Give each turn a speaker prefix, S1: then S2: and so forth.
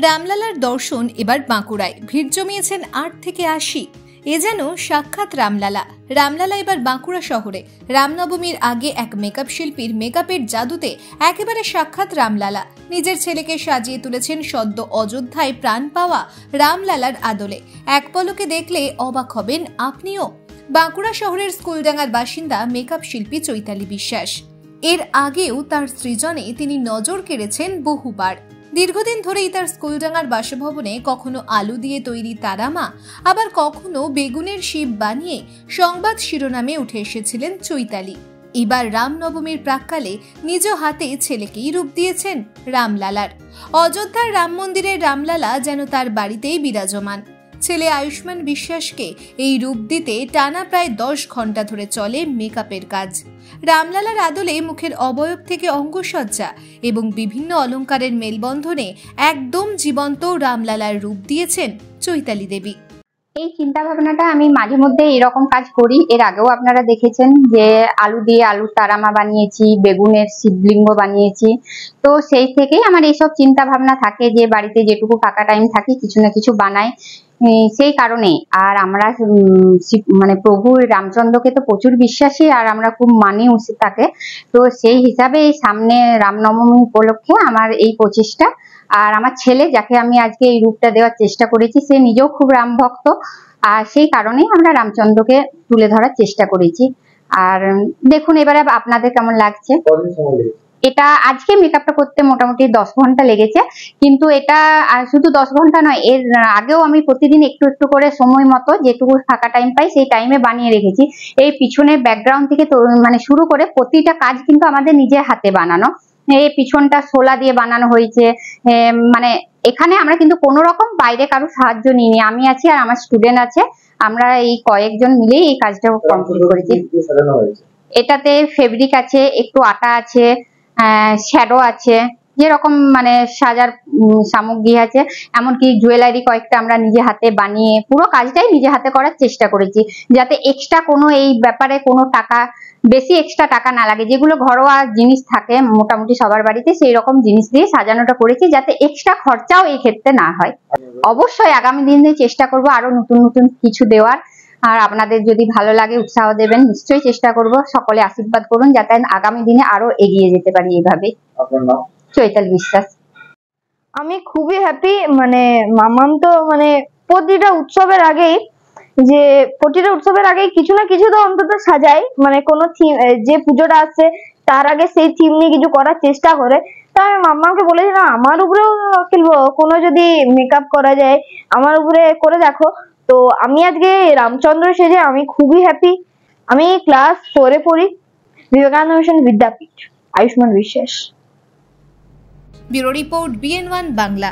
S1: রামলালার দর্শন এবার বাঁকুড়ায়। ভিড় জমিয়েছেন ৮ থেকে ৮০। এ যেন সাক্ষাৎ রামলালা। রামলালা এবার বাঁকুড়া শহরে। রামনবমীর আগে এক মেকআপ শিল্পীর মেকআপের জাদুতে একেবারে সাক্ষাৎ রামলালা। নিজের ছেলেকে সাজিয়ে তুলেছেন সদ্য অযোধ্যায় প্রাণ পাওয়া রামলালার আদলে। এক পলকে দেখলে অবাক হবেন আপনিও। বাঁকুড়া শহরের স্কুলডাঙ্গার বাসিন্দা মেকআপ শিল্পী চৈতালি বিশ্বাস। এর আগেও তার সৃজনে তিনি নজর কেড়েছেন বহুবার। দীর্ঘদিন ধরেই তার স্কুলডাঙ্গার বাসভবনে কখনো আলু দিয়ে তৈরি তারামা, আবার কখনো বেগুনের শিব বানিয়ে সংবাদ শিরোনামে উঠে এসেছিলেন চৈতালি। এবার রামনবমীর প্রাক্কালে নিজ হাতে ছেলেকেই রূপ দিয়েছেন রামলালার। অযোধ্যার রাম মন্দিরের রামলালা যেন তার বাড়িতেই বিরাজমান। ছেলে আয়ুষ্মান বিশ্বাসকে এই রূপ দিতে টানা প্রায় ১০ ঘন্টা ধরে চলে মেকআপের কাজ। রামলালার আদলে মুখের অবয়ব থেকে অঙ্গসজ্জা এবং বিভিন্ন অলংকারের মেলবন্ধনে একদম জীবন্ত রামলালার রূপ দিয়েছেন চৈতালি দেবী।
S2: এই চিন্তা ভাবনাটা আমি মাঝে মধ্যে এরকম কাজ করি। এর আগেও আপনারা দেখেছেন যে আলু দিয়ে আলুর তারামা বানিয়েছি, বেগুনের শিবলিঙ্গ বানিয়েছি। তো সেই থেকেই আমার এইসব চিন্তা ভাবনা থাকে যে বাড়িতে যেটুকু ফাঁকা টাইম থাকে কিছু না কিছু বানাই। সেই কারণে আর আমরা মানে প্রভু রামচন্দ্রকে তো প্রচুর বিশ্বাসী, আর আমরা খুব মানি তাকে। তো সেই হিসাবে সামনে রামনবমী উপলক্ষে আমার এই প্রচেষ্টা। আর আমার ছেলে, যাকে আমি আজকে এই রূপটা দেওয়ার চেষ্টা করেছি, সে নিজেও খুব রাম ভক্ত, আর সেই কারণেই আমরা রামচন্দ্রকে তুলে ধরার চেষ্টা করেছি। আর দেখুন এবারে আপনাদের কেমন লাগছে। এটা আজকে মেকআপটা করতে মোটামুটি 10 ঘন্টা লেগেছে, কিন্তু এটা শুধু 10 ঘন্টা নয়, এর আগেও আমি প্রতিদিন একটু একটু করে সময় মতো যেটুকু ফাঁকা টাইম পাই সেই টাইমে বানিয়ে রেখেছি। এই পিছনের ব্যাকগ্রাউন্ড থেকে মানে শুরু করে প্রতিটা কাজ কিন্তু আমাদের নিজের হাতে বানানো। এই পিছনটা শোলা দিয়ে বানানো হয়েছে। মানে এখানে আমরা কিন্তু কোনো রকম বাইরে কারো সাহায্য নিইনি। আমি আছি আর আমার স্টুডেন্ট আছে, আমরা এই কয়েকজন মিলেই এই কাজটা কমপ্লিট করেছি। এটাতে ফেব্রিক আছে, একটু আটা আছে, শ্যাডো আছে, যেরকম মানে সাজার সামগ্রী আছে, এমনকি জুয়েলারি কয়েকটা আমরা নিজে হাতে বানিয়ে পুরো কাজটাই নিজে হাতে করার চেষ্টা করেছি, যাতে এক্সট্রা কোনো এই ব্যাপারে কোনো টাকা, বেশি এক্সট্রা টাকা না লাগে। যেগুলো ঘরোয়া জিনিস থাকে মোটামুটি সবার বাড়িতে, সেই রকম জিনিস দিয়ে সাজানোটা করেছি, যাতে এক্সট্রা খরচাও এই ক্ষেত্রে না হয়। অবশ্যই আগামী দিনে চেষ্টা করব আরো নতুন নতুন কিছু দেওয়ার। আর আপনাদের যদি ভালো লাগে উৎসাহ দেবেন, নিশ্চয়ই চেষ্টা করব। সকলে আশীর্বাদ করুন যাতে আগামী দিনে আরো এগিয়ে যেতে পারি এইভাবে। চৈতালি বিশ্বাস।
S3: আমি খুবই হ্যাপি। মানে মামাম তো মানে প্রতিটা উৎসবের আগেই কিছু না কিছু তো অন্তত সাজাই, মানে কোনো থিম, যে পুজোটা আসছে তার আগে সেই থিম নিয়ে কিছু করার চেষ্টা করে। তো আমি মাম্মাকে বলেছি না, আমার উপরেও খেলবো, কোনো যদি মেকআপ করা যায় আমার উপরে করে দেখো। তো আমি আজকে রামচন্দ্র সেজে আমি খুবই হ্যাপি। আমি ক্লাস 4-এ পড়ি, বিবেকানন্দ মিশন বিদ্যাপীঠ। আয়ুষ্মান বিশ্বাস।
S1: Bureau report BN1 Bangla.